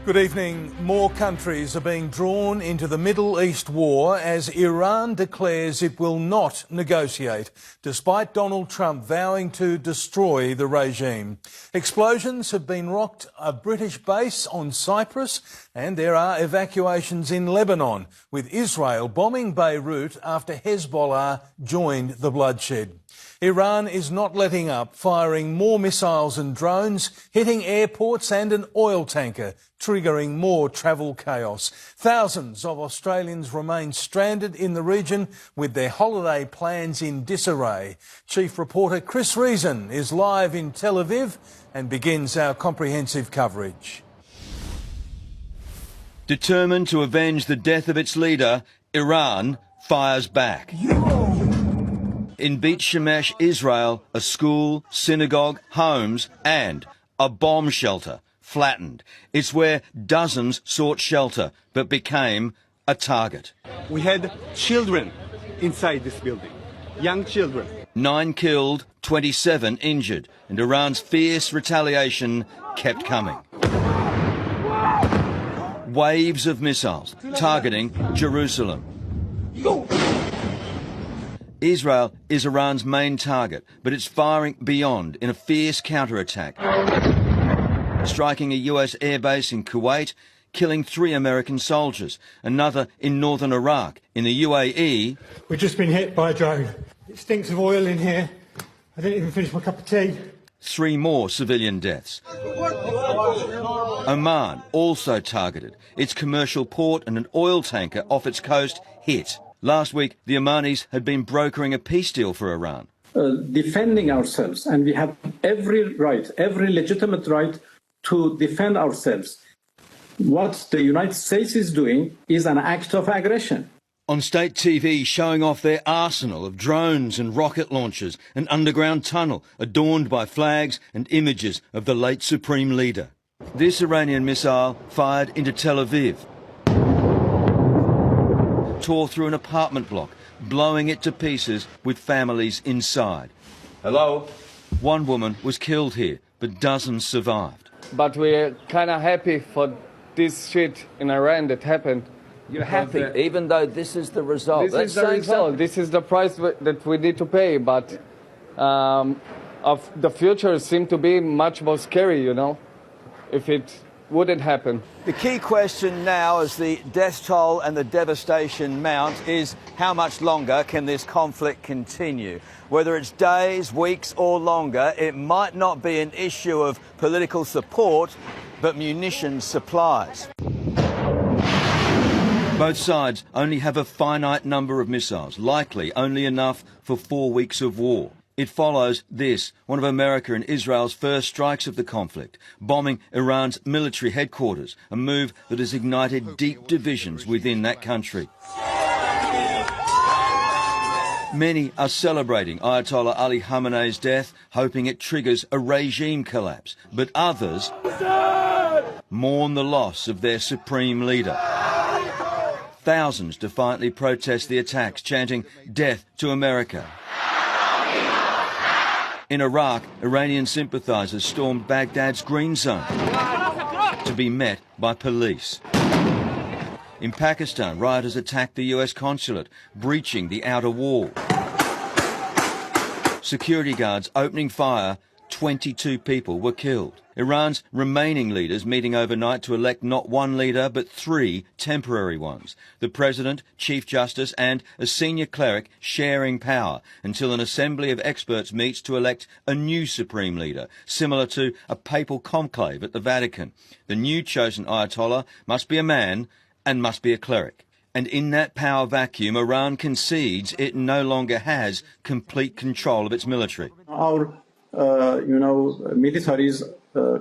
Good evening. More countries are being drawn into the Middle East war as Iran declares it will not negotiate, despite Donald Trump vowing to destroy the regime. Explosions have been rocked a British base on Cyprus, and there are evacuations in Lebanon, with Israel bombing Beirut after Hezbollah joined the bloodshed. Iran is not letting up, firing more missiles and drones, hitting airports and an oil tanker, triggering more travel chaos. Thousands of Australians remain stranded in the region with their holiday plans in disarray. Chief reporter Chris Reason is live in Tel Aviv and begins our comprehensive coverage. Determined to avenge the death of its leader, Iran fires back. In Beit Shemesh, Israel, a school, synagogue, homes and a bomb shelter flattened. It's where dozens sought shelter but became a target. We had children inside this building, young children. 9 killed, 27 injured, and Iran's fierce retaliation kept coming. Waves of missiles targeting Jerusalem. Israel is Iran's main target, but it's firing beyond in a fierce counterattack, striking a US airbase in Kuwait, killing 3 American soldiers, another in northern Iraq. In the UAE, we've just been hit by a drone. It stinks of oil in here. I didn't even finish my cup of tea. 3 more civilian deaths. Oman also targeted. Its commercial port and an oil tanker off its coast hit. Last week, the Omanis had been brokering a peace deal for Iran. Defending ourselves, and we have every right, every legitimate right to defend ourselves. What the United States is doing is an act of aggression. On state TV, showing off their arsenal of drones and rocket launchers, an underground tunnel adorned by flags and images of the late supreme leader. This Iranian missile fired into Tel Aviv, tore through an apartment block, blowing it to pieces with families inside. Hello? One woman was killed here, but dozens survived. But we're kind of happy for this shit in Iran that happened. You're happy, even though this is the result. This is the result. This is the price that we need to pay, but of the future seemed to be much more scary, you know, if it wouldn't happen. The key question now, as the death toll and the devastation mount, is how much longer can this conflict continue? Whether it's days, weeks or longer, it might not be an issue of political support, but munitions supplies. Both sides only have a finite number of missiles, likely only enough for 4 weeks of war. It follows this, one of America and Israel's first strikes of the conflict, bombing Iran's military headquarters, a move that has ignited deep divisions within that country. Many are celebrating Ayatollah Ali Khamenei's death, hoping it triggers a regime collapse. But others mourn the loss of their supreme leader. Thousands defiantly protest the attacks, chanting, "Death to America." In Iraq, Iranian sympathisers stormed Baghdad's Green Zone to be met by police. In Pakistan, rioters attacked the US consulate, breaching the outer wall. Security guards opening fire, 22 people were killed. Iran's remaining leaders meeting overnight to elect not one leader but 3 temporary ones. The president, chief justice and a senior cleric sharing power until an assembly of experts meets to elect a new supreme leader, similar to a papal conclave at the Vatican. The new chosen Ayatollah must be a man and must be a cleric. And in that power vacuum, Iran concedes it no longer has complete control of its military. Our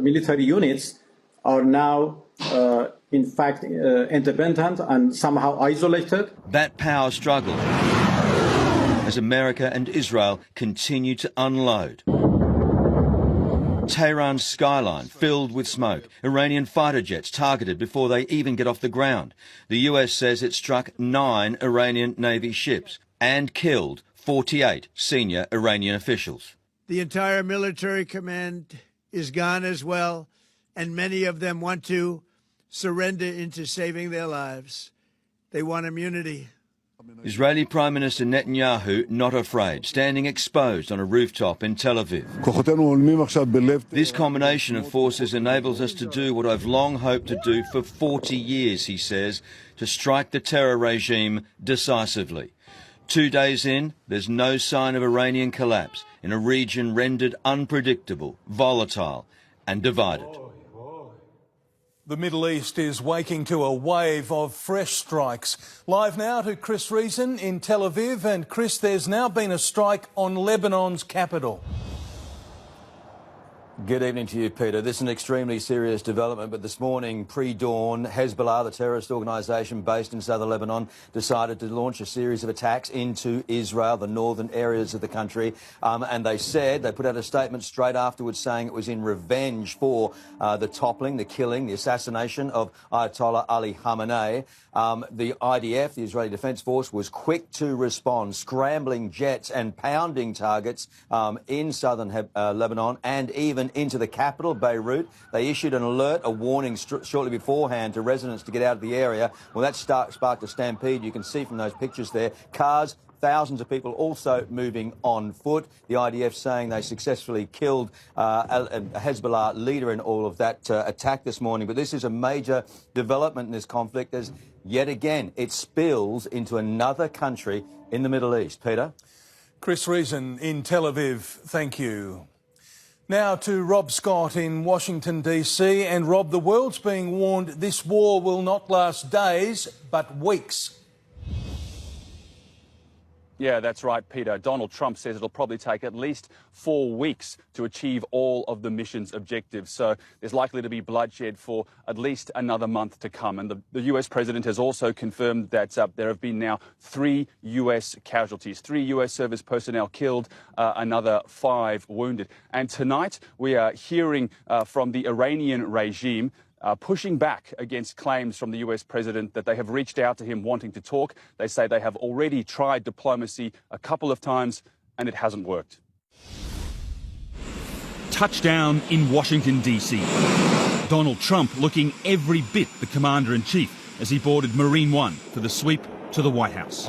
military units are now, in fact, independent and somehow isolated. That power struggle as America and Israel continue to unload. Tehran's skyline filled with smoke. Iranian fighter jets targeted before they even get off the ground. The US says it struck 9 Iranian Navy ships and killed 48 senior Iranian officials. The entire military command is gone as well, and many of them want to surrender into saving their lives. They want immunity. Israeli Prime Minister Netanyahu not afraid, standing exposed on a rooftop in Tel Aviv. This combination of forces enables us to do what I've long hoped to do for 40 years, he says, to strike the terror regime decisively. 2 days in, there's no sign of Iranian collapse in a region rendered unpredictable, volatile and divided. The Middle East is waking to a wave of fresh strikes. Live now to Chris Reason in Tel Aviv. And Chris, there's now been a strike on Lebanon's capital. Good evening to you, Peter. This is an extremely serious development, but this morning, pre-dawn, Hezbollah, the terrorist organisation based in southern Lebanon, decided to launch a series of attacks into Israel, the northern areas of the country. And they put out a statement straight afterwards saying it was in revenge for the toppling, the killing, the assassination of Ayatollah Ali Khamenei. The IDF, the Israeli Defence Force, was quick to respond, scrambling jets and pounding targets in southern Lebanon and even into the capital, Beirut. They issued an alert, a warning shortly beforehand to residents to get out of the area. Well, that sparked a stampede. You can see from those pictures there, cars, thousands of people also moving on foot. The IDF saying they successfully killed a Hezbollah leader in all of that attack this morning. But this is a major development in this conflict as yet again it spills into another country in the Middle East. Peter? Chris Reason in Tel Aviv, thank you. Now to Rob Scott in Washington, D.C. And Rob, the world's being warned this war will not last days, but weeks. Yeah, that's right, Peter. Donald Trump says it'll probably take at least 4 weeks to achieve all of the mission's objectives. So there's likely to be bloodshed for at least another month to come. And the US president has also confirmed that there have been now 3 US casualties, 3 US service personnel killed, another 5 wounded. And tonight we are hearing from the Iranian regime pushing back against claims from the US president that they have reached out to him wanting to talk. They say they have already tried diplomacy a couple of times and it hasn't worked. Touchdown in Washington, D.C. Donald Trump looking every bit the commander-in-chief as he boarded Marine One for the sweep to the White House.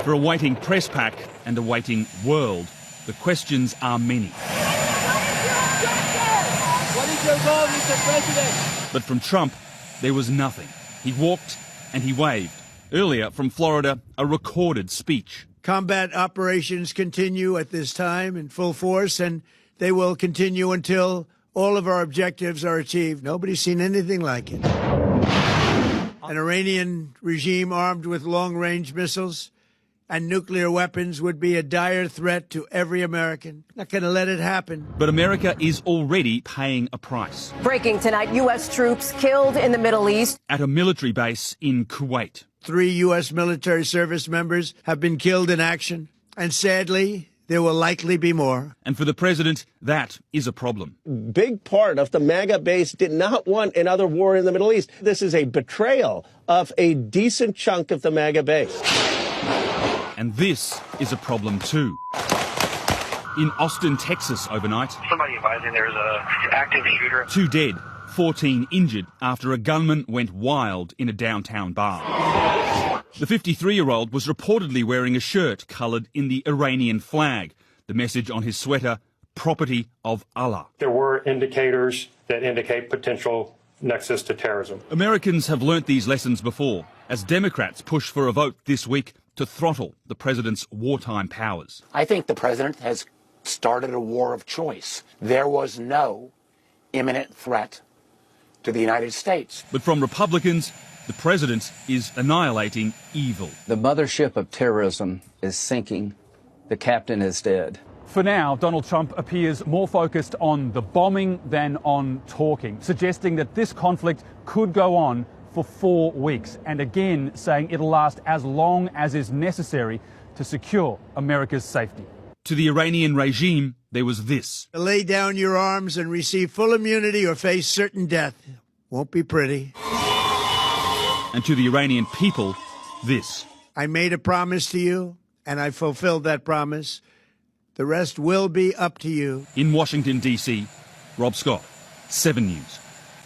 For a waiting press pack and a waiting world, the questions are many. What is your goal, Mr. President? But from Trump, there was nothing. He walked and he waved. Earlier, from Florida, a recorded speech. Combat operations continue at this time in full force, and they will continue until all of our objectives are achieved. Nobody's seen anything like it. An Iranian regime armed with long-range missiles and nuclear weapons would be a dire threat to every American. Not going to let it happen. But America is already paying a price. Breaking tonight, U.S. troops killed in the Middle East. At a military base in Kuwait. 3 U.S. military service members have been killed in action, and sadly, there will likely be more. And for the president, that is a problem. Big part of the MAGA base did not want another war in the Middle East. This is a betrayal of a decent chunk of the MAGA base. And this is a problem too. In Austin, Texas overnight, somebody advising there's an active shooter. 2 dead, 14 injured after a gunman went wild in a downtown bar. The 53-year-old was reportedly wearing a shirt coloured in the Iranian flag. The message on his sweater, property of Allah. There were indicators that indicate potential nexus to terrorism. Americans have learnt these lessons before as Democrats push for a vote this week to throttle the president's wartime powers. I think the president has started a war of choice. There was no imminent threat to the United States. But from Republicans, the president is annihilating evil. The mothership of terrorism is sinking. The captain is dead. For now, Donald Trump appears more focused on the bombing than on talking, suggesting that this conflict could go on for 4 weeks, and again saying it'll last as long as is necessary to secure America's safety. To the Iranian regime, there was this. Lay down your arms and receive full immunity or face certain death. Won't be pretty. And to the Iranian people, this. I made a promise to you, and I fulfilled that promise. The rest will be up to you. In Washington, D.C., Rob Scott, 7 News.